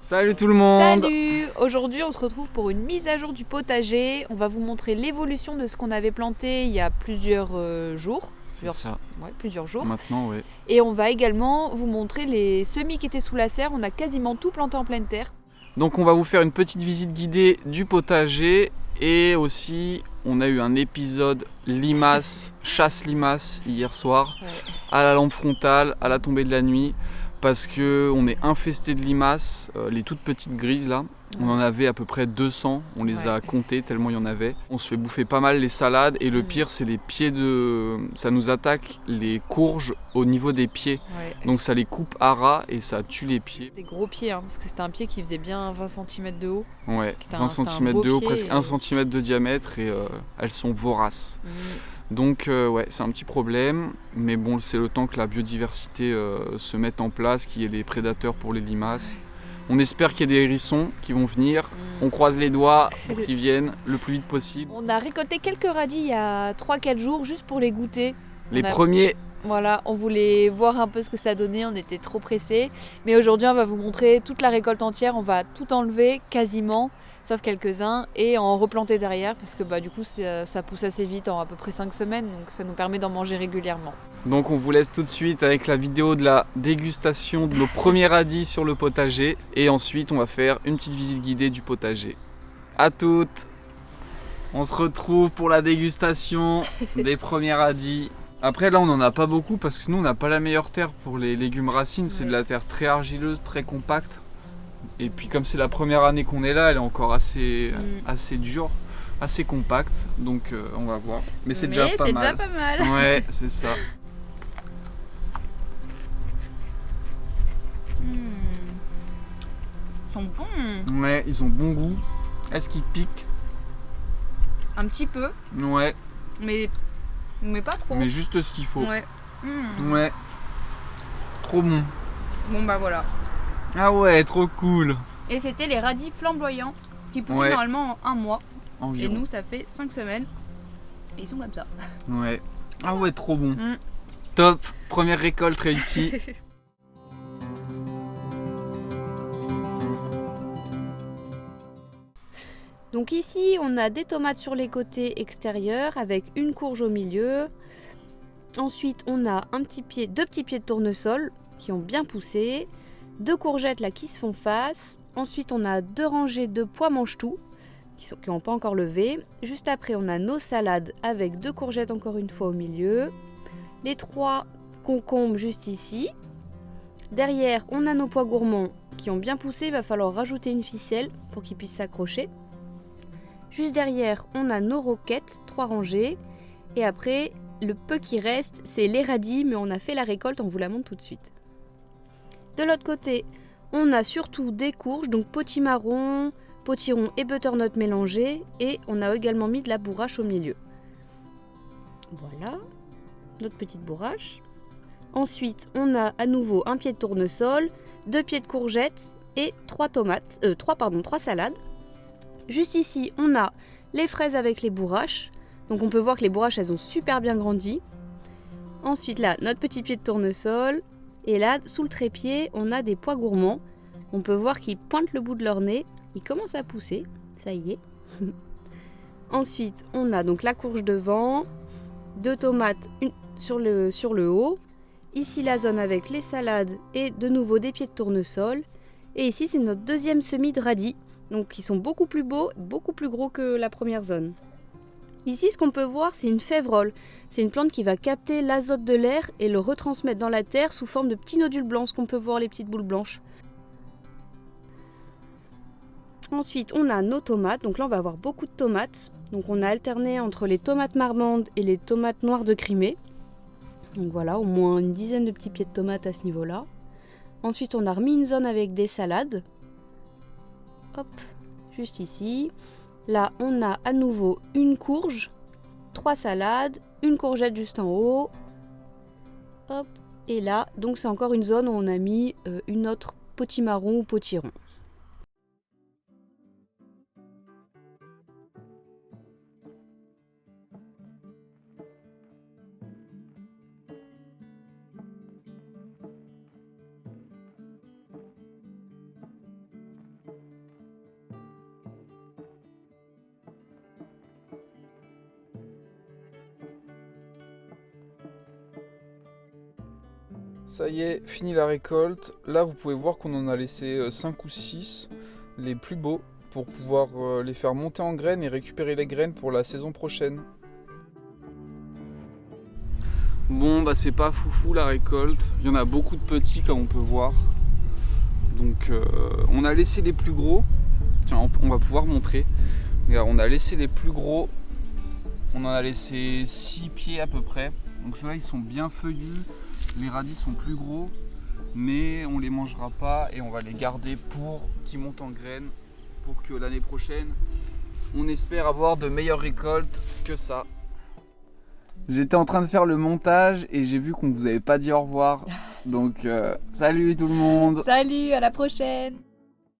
Salut tout le monde. Salut! Aujourd'hui on se retrouve pour une mise à jour du potager. On va vous montrer l'évolution de ce qu'on avait planté il y a plusieurs jours. C'est ça. Ouais, plusieurs jours. Maintenant, ouais. Et on va également vous montrer les semis qui étaient sous la serre. On a quasiment tout planté en pleine terre. Donc on va vous faire une petite visite guidée du potager. Et aussi, on a eu un épisode limaces, chasse limaces hier soir. Ouais. À la lampe frontale, à la tombée de la nuit. Parce qu'on est infesté de limaces, les toutes petites grises là. On en avait à peu près 200, on les a comptées tellement il y en avait. On se fait bouffer pas mal les salades et le pire c'est les pieds de... Ça nous attaque les courges au niveau des pieds. Ouais. Donc ça les coupe à ras et ça tue les pieds. Des gros pieds, hein, parce que c'était un pied qui faisait bien 20 cm de haut. Ouais, C'était 20 cm de haut, presque et... 1 cm de diamètre et elles sont voraces. Donc ouais, c'est un petit problème, mais bon, c'est le temps que la biodiversité se mette en place, qu'il y ait des prédateurs pour les limaces. On espère qu'il y a des hérissons qui vont venir. On croise les doigts pour qu'ils viennent le plus vite possible. On a récolté quelques radis il y a 3-4 jours juste pour les goûter. Les premiers. Voilà, on voulait voir un peu ce que ça donnait, on était trop pressés. Mais aujourd'hui, on va vous montrer toute la récolte entière. On va tout enlever quasiment, sauf quelques-uns, et en replanter derrière, parce que du coup, ça pousse assez vite, en à peu près 5 semaines, donc ça nous permet d'en manger régulièrement. Donc on vous laisse tout de suite avec la vidéo de la dégustation de nos premiers radis sur le potager. Et ensuite, on va faire une petite visite guidée du potager. À toutes! On se retrouve pour la dégustation des premiers radis. Après là on n'en a pas beaucoup parce que nous on n'a pas la meilleure terre pour les légumes racines, c'est de la terre très argileuse, très compacte. Et puis comme c'est la première année qu'on est là, elle est encore assez dure, assez compacte, donc on va voir. Mais c'est déjà pas mal. Ouais, c'est ça. Ils sont bons. Ouais, ils ont bon goût. Est-ce qu'ils piquent? Un petit peu. Ouais. Mais pas trop. Mais juste ce qu'il faut. Ouais. Ouais. Trop bon. Bon voilà. Ah ouais, trop cool. Et c'était les radis flamboyants qui poussaient normalement en 1 mois. Environ. Et nous ça fait 5 semaines. Et ils sont comme ça. Ouais. Ah ouais, trop bon. Top. Première récolte réussie. Donc ici, on a des tomates sur les côtés extérieurs avec une courge au milieu. Ensuite, on a deux petits pieds de tournesol qui ont bien poussé. 2 courgettes là qui se font face. Ensuite, on a 2 rangées de pois mange-tout qui n'ont pas encore levé. Juste après, on a nos salades avec 2 courgettes encore une fois au milieu. Les 3 concombres juste ici. Derrière, on a nos pois gourmands qui ont bien poussé. Il va falloir rajouter une ficelle pour qu'ils puissent s'accrocher. Juste derrière, on a nos roquettes, 3 rangées. Et après, le peu qui reste, c'est les radis, mais on a fait la récolte, on vous la montre tout de suite. De l'autre côté, on a surtout des courges, donc potimarron, potiron et butternut mélangés. Et on a également mis de la bourrache au milieu. Voilà, notre petite bourrache. Ensuite, on a à nouveau un pied de tournesol, 2 pieds de courgettes et 3 salades. Juste ici, on a les fraises avec les bourraches. Donc on peut voir que les bourraches, elles ont super bien grandi. Ensuite là, notre petit pied de tournesol. Et là, sous le trépied, on a des pois gourmands. On peut voir qu'ils pointent le bout de leur nez. Ils commencent à pousser. Ça y est. Ensuite, on a donc la courge devant. 2 tomates sur le haut. Ici, la zone avec les salades et de nouveau des pieds de tournesol. Et ici, c'est notre deuxième semis de radis. Donc ils sont beaucoup plus beaux, beaucoup plus gros que la première zone. Ici, ce qu'on peut voir, c'est une févrole. C'est une plante qui va capter l'azote de l'air et le retransmettre dans la terre sous forme de petits nodules blancs, ce qu'on peut voir, les petites boules blanches. Ensuite, on a nos tomates. Donc là, on va avoir beaucoup de tomates. Donc on a alterné entre les tomates marmandes et les tomates noires de Crimée. Donc voilà, au moins une dizaine de petits pieds de tomates à ce niveau-là. Ensuite, on a remis une zone avec des salades. Hop, juste ici. Là, on a à nouveau une courge, 3 salades, une courgette juste en haut. Hop, et là, donc c'est encore une zone où on a mis une autre potimarron ou potiron. Ça y est, fini la récolte. Là, vous pouvez voir qu'on en a laissé 5 ou 6, les plus beaux, pour pouvoir les faire monter en graines et récupérer les graines pour la saison prochaine. Bon, bah c'est pas foufou la récolte. Il y en a beaucoup de petits, comme on peut voir. Donc, on a laissé les plus gros. Tiens, on va pouvoir montrer. Regarde, on a laissé les plus gros. On en a laissé 6 pieds à peu près. Donc ceux-là, ils sont bien feuillus. Les radis sont plus gros, mais on les mangera pas et on va les garder pour qu'ils montent en graines, pour que l'année prochaine, on espère avoir de meilleures récoltes que ça. J'étais en train de faire le montage et j'ai vu qu'on vous avait pas dit au revoir. Donc salut tout le monde. Salut, à la prochaine.